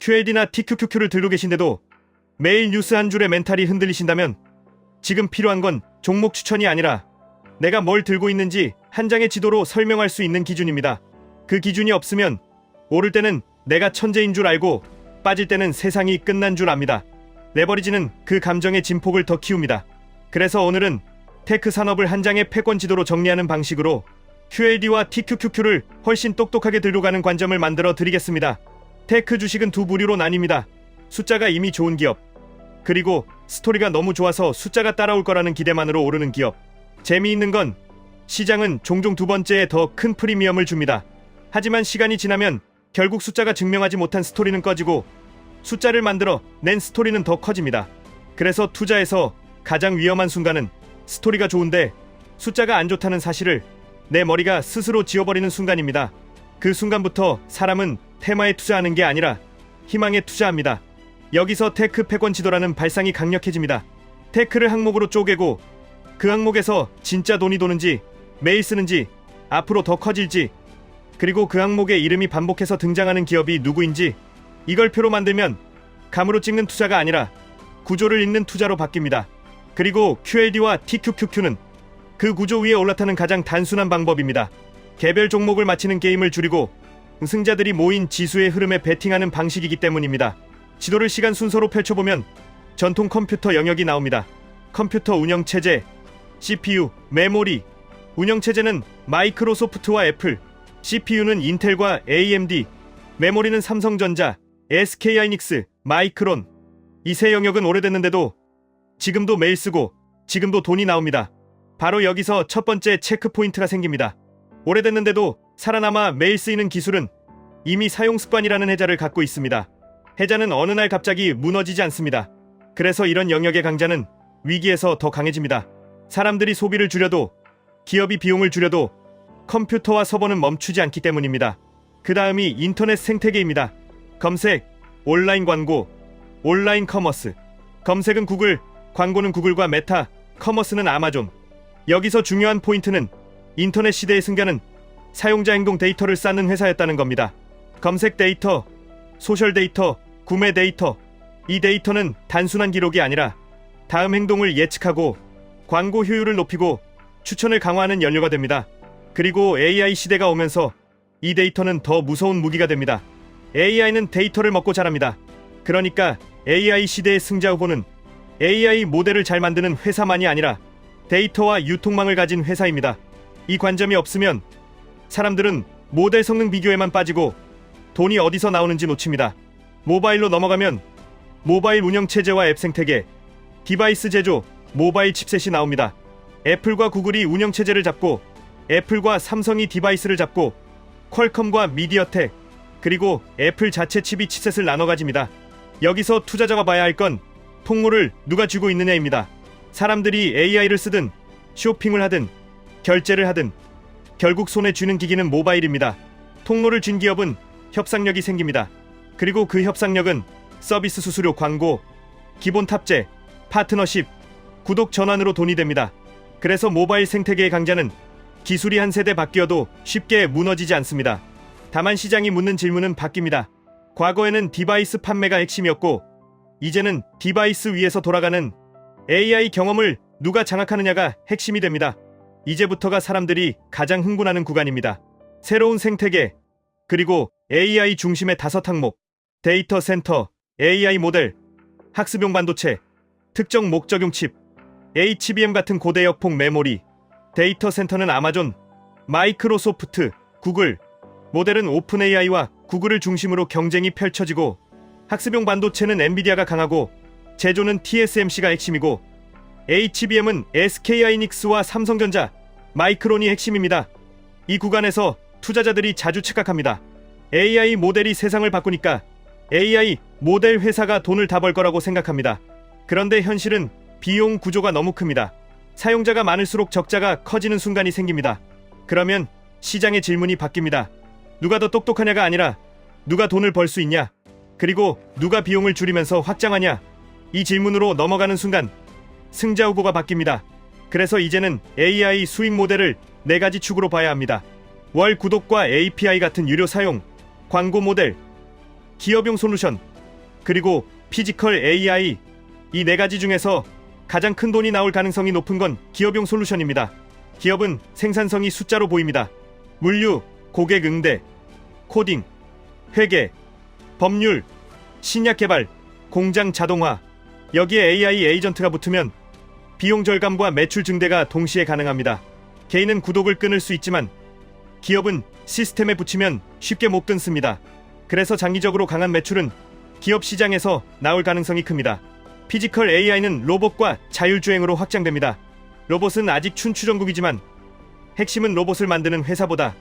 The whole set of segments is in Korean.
QLD나 TQQQ를 들고 계신데도 매일 뉴스 한 줄에 멘탈이 흔들리신다면 지금 필요한 건 종목 추천이 아니라 내가 뭘 들고 있는지 한 장의 지도로 설명할 수 있는 기준입니다. 그 기준이 없으면 오를 때는 내가 천재인 줄 알고 빠질 때는 세상이 끝난 줄 압니다. 레버리지는 그 감정의 진폭을 더 키웁니다. 그래서 오늘은 테크 산업을 한 장의 패권 지도로 정리하는 방식으로 QLD와 TQQQ를 훨씬 똑똑하게 들고 가는 관점을 만들어 드리겠습니다. 테크 주식은 두 부류로 나뉩니다. 숫자가 이미 좋은 기업, 그리고 스토리가 너무 좋아서 숫자가 따라올 거라는 기대만으로 오르는 기업. 재미있는 건 시장은 종종 두 번째에 더 큰 프리미엄을 줍니다. 하지만 시간이 지나면 결국 숫자가 증명하지 못한 스토리는 꺼지고 숫자를 만들어 낸 스토리는 더 커집니다. 그래서 투자에서 가장 위험한 순간은 스토리가 좋은데 숫자가 안 좋다는 사실을 내 머리가 스스로 지워버리는 순간입니다. 그 순간부터 사람은 테마에 투자하는 게 아니라 희망에 투자합니다. 여기서 테크 패권 지도라는 발상이 강력해집니다. 테크를 항목으로 쪼개고 그 항목에서 진짜 돈이 도는지, 매일 쓰는지, 앞으로 더 커질지, 그리고 그 항목의 이름이 반복해서 등장하는 기업이 누구인지 이걸 표로 만들면 감으로 찍는 투자가 아니라 구조를 읽는 투자로 바뀝니다. 그리고 QLD와 TQQQ는 그 구조 위에 올라타는 가장 단순한 방법입니다. 개별 종목을 맞히는 게임을 줄이고 승자들이 모인 지수의 흐름에 베팅하는 방식이기 때문입니다. 지도를 시간 순서로 펼쳐보면 전통 컴퓨터 영역이 나옵니다. 컴퓨터 운영체제, CPU, 메모리. 운영체제는 마이크로소프트와 애플, CPU는 인텔과 AMD, 메모리는 삼성전자, SK하이닉스, 마이크론. 이 세 영역은 오래됐는데도 지금도 매일 쓰고 지금도 돈이 나옵니다. 바로 여기서 첫 번째 체크 포인트가 생깁니다. 오래됐는데도 살아남아 매일 쓰이는 기술은 이미 사용 습관이라는 해자를 갖고 있습니다. 해자는 어느 날 갑자기 무너지지 않습니다. 그래서 이런 영역의 강자는 위기에서 더 강해집니다. 사람들이 소비를 줄여도, 기업이 비용을 줄여도 컴퓨터와 서버는 멈추지 않기 때문입니다. 그 다음이 인터넷 생태계입니다. 검색, 온라인 광고, 온라인 커머스. 검색은 구글, 광고는 구글과 메타, 커머스는 아마존. 여기서 중요한 포인트는 인터넷 시대의 승자는 사용자 행동 데이터를 쌓는 회사였다는 겁니다. 검색 데이터, 소셜 데이터, 구매 데이터. 이 데이터는 단순한 기록이 아니라 다음 행동을 예측하고 광고 효율을 높이고 추천을 강화하는 연료가 됩니다. 그리고 AI 시대가 오면서 이 데이터는 더 무서운 무기가 됩니다. AI는 데이터를 먹고 자랍니다. 그러니까 AI 시대의 승자 후보는 AI 모델을 잘 만드는 회사만이 아니라 데이터와 유통망을 가진 회사입니다. 이 관점이 없으면 사람들은 모델 성능 비교에만 빠지고 돈이 어디서 나오는지 놓칩니다. 모바일로 넘어가면 모바일 운영체제와 앱 생태계, 디바이스 제조, 모바일 칩셋이 나옵니다. 애플과 구글이 운영체제를 잡고 애플과 삼성이 디바이스를 잡고 퀄컴과 미디어텍, 그리고 애플 자체 칩이 칩셋을 나눠 가집니다. 여기서 투자자가 봐야 할 건 통로를 누가 쥐고 있느냐입니다. 사람들이 AI를 쓰든 쇼핑을 하든 결제를 하든 결국 손에 쥐는 기기는 모바일입니다. 통로를 쥔 기업은 협상력이 생깁니다. 그리고 그 협상력은 서비스 수수료, 광고, 기본 탑재, 파트너십, 구독 전환으로 돈이 됩니다. 그래서 모바일 생태계의 강자는 기술이 한 세대 바뀌어도 쉽게 무너지지 않습니다. 다만 시장이 묻는 질문은 바뀝니다. 과거에는 디바이스 판매가 핵심이었고 이제는 디바이스 위에서 돌아가는 AI 경험을 누가 장악하느냐가 핵심이 됩니다. 이제부터가 사람들이 가장 흥분하는 구간입니다. 새로운 생태계, 그리고 AI 중심의 5항목, 데이터 센터, AI 모델, 학습용 반도체, 특정 목적용 칩, HBM 같은 고대역폭 메모리. 데이터 센터는 아마존, 마이크로소프트, 구글, 모델은 오픈 AI와 구글을 중심으로 경쟁이 펼쳐지고 학습용 반도체는 엔비디아가 강하고 제조는 TSMC가 핵심이고 HBM은 SK하이닉스와 삼성전자, 마이크론이 핵심입니다. 이 구간에서 투자자들이 자주 착각합니다. AI 모델이 세상을 바꾸니까 AI 모델 회사가 돈을 다 벌 거라고 생각합니다. 그런데 현실은 비용 구조가 너무 큽니다. 사용자가 많을수록 적자가 커지는 순간이 생깁니다. 그러면 시장의 질문이 바뀝니다. 누가 더 똑똑하냐가 아니라 누가 돈을 벌 수 있냐, 그리고 누가 비용을 줄이면서 확장하냐. 이 질문으로 넘어가는 순간 승자 후보가 바뀝니다. 그래서 이제는 AI 수익 모델을 4가지 축으로 봐야 합니다. 월 구독과 API 같은 유료 사용, 광고 모델, 기업용 솔루션, 그리고 피지컬 AI, 이 네 가지 중에서 가장 큰 돈이 나올 가능성이 높은 건 기업용 솔루션입니다. 기업은 생산성이 숫자로 보입니다. 물류, 고객 응대, 코딩, 회계, 법률, 신약 개발, 공장 자동화, 여기에 AI 에이전트가 붙으면 비용 절감과 매출 증대가 동시에 가능합니다. 개인은 구독을 끊을 수 있지만 기업은 시스템에 붙이면 쉽게 못 끊습니다. 그래서 장기적으로 강한 매출은 기업 시장에서 나올 가능성이 큽니다. 피지컬 AI는 로봇과 자율주행으로 확장됩니다. 로봇은 아직 춘추전국이지만 핵심은 로봇을 만드는 회사보다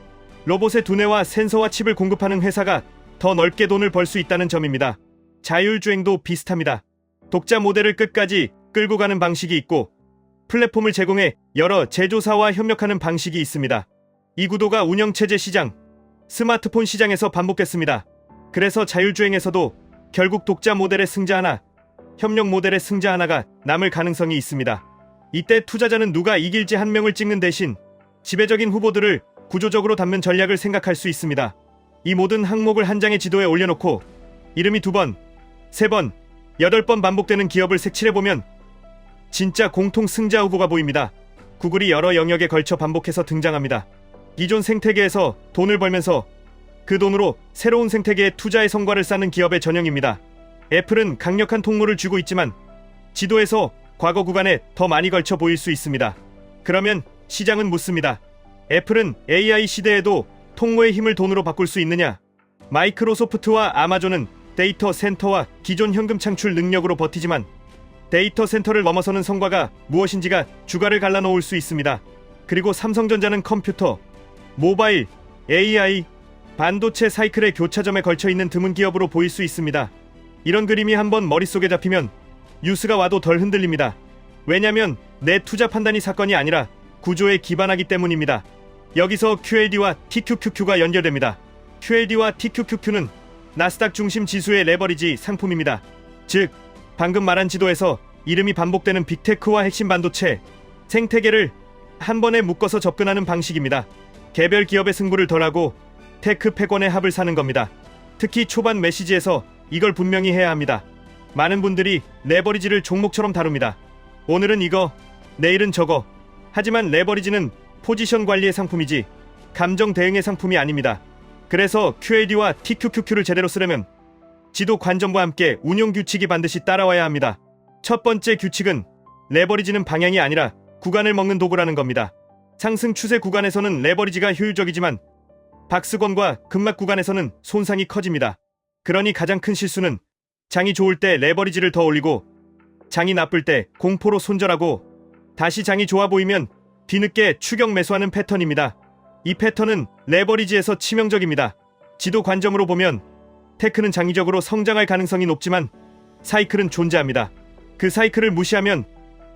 로봇의 두뇌와 센서와 칩을 공급하는 회사가 더 넓게 돈을 벌 수 있다는 점입니다. 자율주행도 비슷합니다. 독자 모델을 끝까지 끌고 가는 방식이 있고 플랫폼을 제공해 여러 제조사와 협력하는 방식이 있습니다. 이 구도가 운영체제 시장, 스마트폰 시장에서 반복됐습니다. 그래서 자율주행에서도 결국 독자 모델의 승자 하나, 협력 모델의 승자 하나가 남을 가능성이 있습니다. 이때 투자자는 누가 이길지 한 명을 찍는 대신 지배적인 후보들을 구조적으로 담는 전략을 생각할 수 있습니다. 이 모든 항목을 한 장의 지도에 올려놓고 이름이 2번, 3번, 8번 반복되는 기업을 색칠해보면 진짜 공통 승자 후보가 보입니다. 구글이 여러 영역에 걸쳐 반복해서 등장합니다. 기존 생태계에서 돈을 벌면서 그 돈으로 새로운 생태계에 투자의 성과를 쌓는 기업의 전형입니다. 애플은 강력한 통로를 쥐고 있지만 지도에서 과거 구간에 더 많이 걸쳐 보일 수 있습니다. 그러면 시장은 묻습니다. 애플은 AI 시대에도 통로의 힘을 돈으로 바꿀 수 있느냐? 마이크로소프트와 아마존은 데이터 센터와 기존 현금 창출 능력으로 버티지만 데이터 센터를 넘어서는 성과가 무엇인지가 주가를 갈라놓을 수 있습니다. 그리고 삼성전자는 컴퓨터, 모바일, AI, 반도체 사이클의 교차점에 걸쳐있는 드문 기업으로 보일 수 있습니다. 이런 그림이 한번 머릿속에 잡히면 뉴스가 와도 덜 흔들립니다. 왜냐면 내 투자 판단이 사건이 아니라 구조에 기반하기 때문입니다. 여기서 QLD와 TQQQ가 연결됩니다. QLD와 TQQQ는 나스닥 중심 지수의 레버리지 상품입니다. 즉, 방금 말한 지도에서 이름이 반복되는 빅테크와 핵심 반도체, 생태계를 한 번에 묶어서 접근하는 방식입니다. 개별 기업의 승부를 덜하고 테크 패권의 합을 사는 겁니다. 특히 초반 메시지에서 이걸 분명히 해야 합니다. 많은 분들이 레버리지를 종목처럼 다룹니다. 오늘은 이거, 내일은 저거. 하지만 레버리지는 포지션 관리의 상품이지 감정 대응의 상품이 아닙니다. 그래서 QAD와 TQQQ를 제대로 쓰려면 지도 관점과 함께 운용 규칙이 반드시 따라와야 합니다. 첫 번째 규칙은 레버리지는 방향이 아니라 구간을 먹는 도구라는 겁니다. 상승 추세 구간에서는 레버리지가 효율적이지만 박스권과 급락 구간에서는 손상이 커집니다. 그러니 가장 큰 실수는 장이 좋을 때 레버리지를 더 올리고 장이 나쁠 때 공포로 손절하고 다시 장이 좋아 보이면 뒤늦게 추격 매수하는 패턴입니다. 이 패턴은 레버리지에서 치명적입니다. 지도 관점으로 보면 테크는 장기적으로 성장할 가능성이 높지만 사이클은 존재합니다. 그 사이클을 무시하면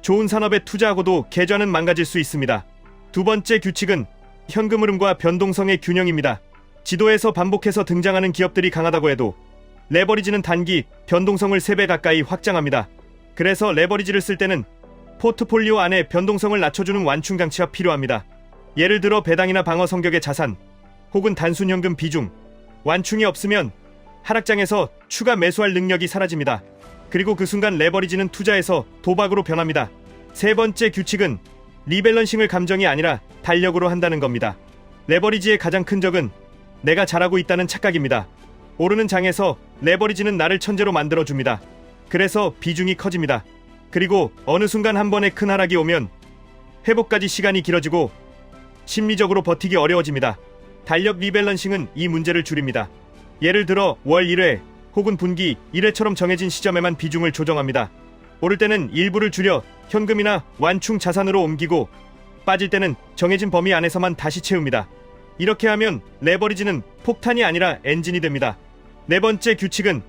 좋은 산업에 투자하고도 계좌는 망가질 수 있습니다. 두 번째 규칙은 현금 흐름과 변동성의 균형입니다. 지도에서 반복해서 등장하는 기업들이 강하다고 해도 레버리지는 단기 변동성을 3배 가까이 확장합니다. 그래서 레버리지를 쓸 때는 포트폴리오 안에 변동성을 낮춰주는 완충 장치가 필요합니다. 예를 들어 배당이나 방어 성격의 자산 혹은 단순 현금 비중, 완충이 없으면 하락장에서 추가 매수할 능력이 사라집니다. 그리고 그 순간 레버리지는 투자에서 도박으로 변합니다. 세 번째 규칙은 리밸런싱을 감정이 아니라 달력으로 한다는 겁니다. 레버리지의 가장 큰 적은 내가 잘하고 있다는 착각입니다. 오르는 장에서 레버리지는 나를 천재로 만들어줍니다. 그래서 비중이 커집니다. 그리고 어느 순간 한 번에 큰 하락이 오면 회복까지 시간이 길어지고 심리적으로 버티기 어려워집니다. 달력 리밸런싱은 이 문제를 줄입니다. 예를 들어 월 1회 혹은 분기 1회처럼 정해진 시점에만 비중을 조정합니다. 오를 때는 일부를 줄여 현금이나 완충 자산으로 옮기고 빠질 때는 정해진 범위 안에서만 다시 채웁니다. 이렇게 하면 레버리지는 폭탄이 아니라 엔진이 됩니다. 네 번째 규칙은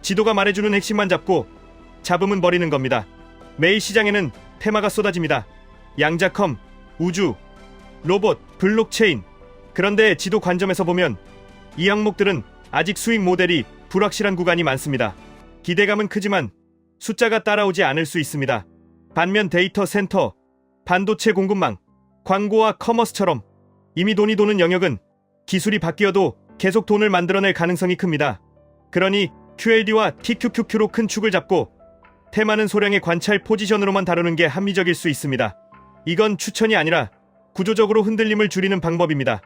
지도가 말해주는 핵심만 잡고 잡음은 버리는 겁니다. 매일 시장에는 테마가 쏟아집니다. 양자컴, 우주, 로봇, 블록체인. 그런데 지도 관점에서 보면 이 항목들은 아직 수익 모델이 불확실한 구간이 많습니다. 기대감은 크지만 숫자가 따라오지 않을 수 있습니다. 반면 데이터 센터, 반도체 공급망, 광고와 커머스처럼 이미 돈이 도는 영역은 기술이 바뀌어도 계속 돈을 만들어낼 가능성이 큽니다. 그러니 QLD와 TQQQ로 큰 축을 잡고 테마는 소량의 관찰 포지션으로만 다루는 게 합리적일 수 있습니다. 이건 추천이 아니라 구조적으로 흔들림을 줄이는 방법입니다.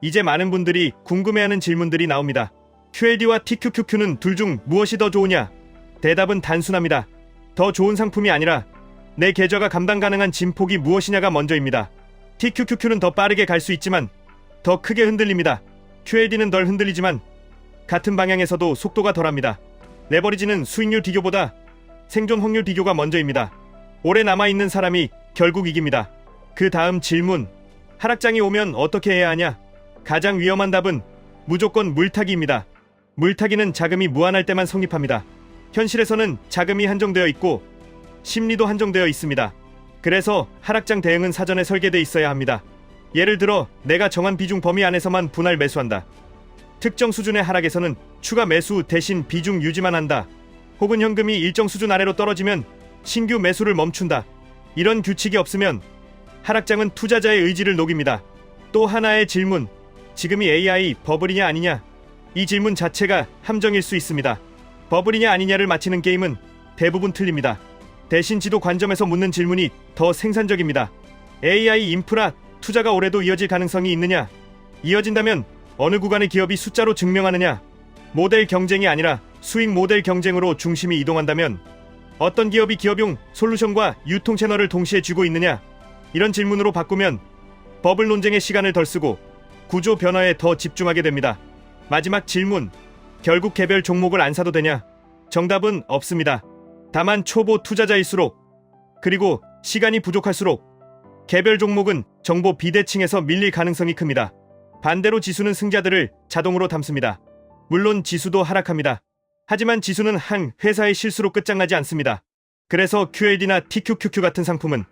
이제 많은 분들이 궁금해하는 질문들이 나옵니다. QLD와 TQQQ는 둘 중 무엇이 더 좋으냐? 대답은 단순합니다. 더 좋은 상품이 아니라 내 계좌가 감당 가능한 진폭이 무엇이냐가 먼저입니다. TQQQ는 더 빠르게 갈 수 있지만 더 크게 흔들립니다. QLD는 덜 흔들리지만 같은 방향에서도 속도가 덜합니다. 레버리지는 수익률 비교보다 생존 확률 비교가 먼저입니다. 오래 남아있는 사람이 결국 이깁니다. 그 다음 질문. 하락장이 오면 어떻게 해야 하냐? 가장 위험한 답은 무조건 물타기입니다. 물타기는 자금이 무한할 때만 성립합니다. 현실에서는 자금이 한정되어 있고 심리도 한정되어 있습니다. 그래서 하락장 대응은 사전에 설계되어 있어야 합니다. 예를 들어 내가 정한 비중 범위 안에서만 분할 매수한다. 특정 수준의 하락에서는 추가 매수 대신 비중 유지만 한다. 혹은 현금이 일정 수준 아래로 떨어지면 신규 매수를 멈춘다. 이런 규칙이 없으면 하락장은 투자자의 의지를 녹입니다. 또 하나의 질문. 지금이 AI 버블이냐 아니냐? 이 질문 자체가 함정일 수 있습니다. 버블이냐 아니냐를 맞히는 게임은 대부분 틀립니다. 대신 지도 관점에서 묻는 질문이 더 생산적입니다. AI 인프라 투자가 올해도 이어질 가능성이 있느냐? 이어진다면 어느 구간의 기업이 숫자로 증명하느냐? 모델 경쟁이 아니라 수익 모델 경쟁으로 중심이 이동한다면 어떤 기업이 기업용 솔루션과 유통 채널을 동시에 쥐고 있느냐? 이런 질문으로 바꾸면 버블 논쟁의 시간을 덜 쓰고 구조 변화에 더 집중하게 됩니다. 마지막 질문. 결국 개별 종목을 안 사도 되냐? 정답은 없습니다. 다만 초보 투자자일수록 그리고 시간이 부족할수록 개별 종목은 정보 비대칭에서 밀릴 가능성이 큽니다. 반대로 지수는 승자들을 자동으로 담습니다. 물론 지수도 하락합니다. 하지만 지수는 한 회사의 실수로 끝장나지 않습니다. 그래서 QLD나 TQQQ 같은 상품은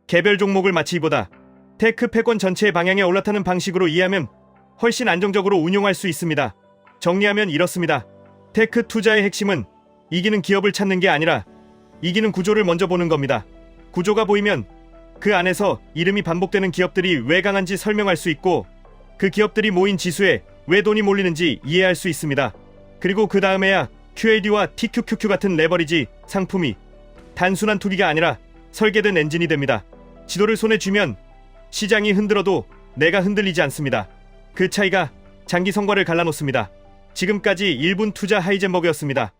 개별 종목을 마치기보다 테크 패권 전체의 방향에 올라타는 방식으로 이해하면 훨씬 안정적으로 운용할 수 있습니다. 정리하면 이렇습니다. 테크 투자의 핵심은 이기는 기업을 찾는 게 아니라 이기는 구조를 먼저 보는 겁니다. 구조가 보이면 그 안에서 이름이 반복되는 기업들이 왜 강한지 설명할 수 있고 그 기업들이 모인 지수에 왜 돈이 몰리는지 이해할 수 있습니다. 그리고 그 다음에야 QLD와 TQQQ 같은 레버리지 상품이 단순한 투기가 아니라 설계된 엔진이 됩니다. 지도를 손에 쥐면 시장이 흔들어도 내가 흔들리지 않습니다. 그 차이가 장기 성과를 갈라놓습니다. 지금까지 1분 투자 하이젠버그였습니다.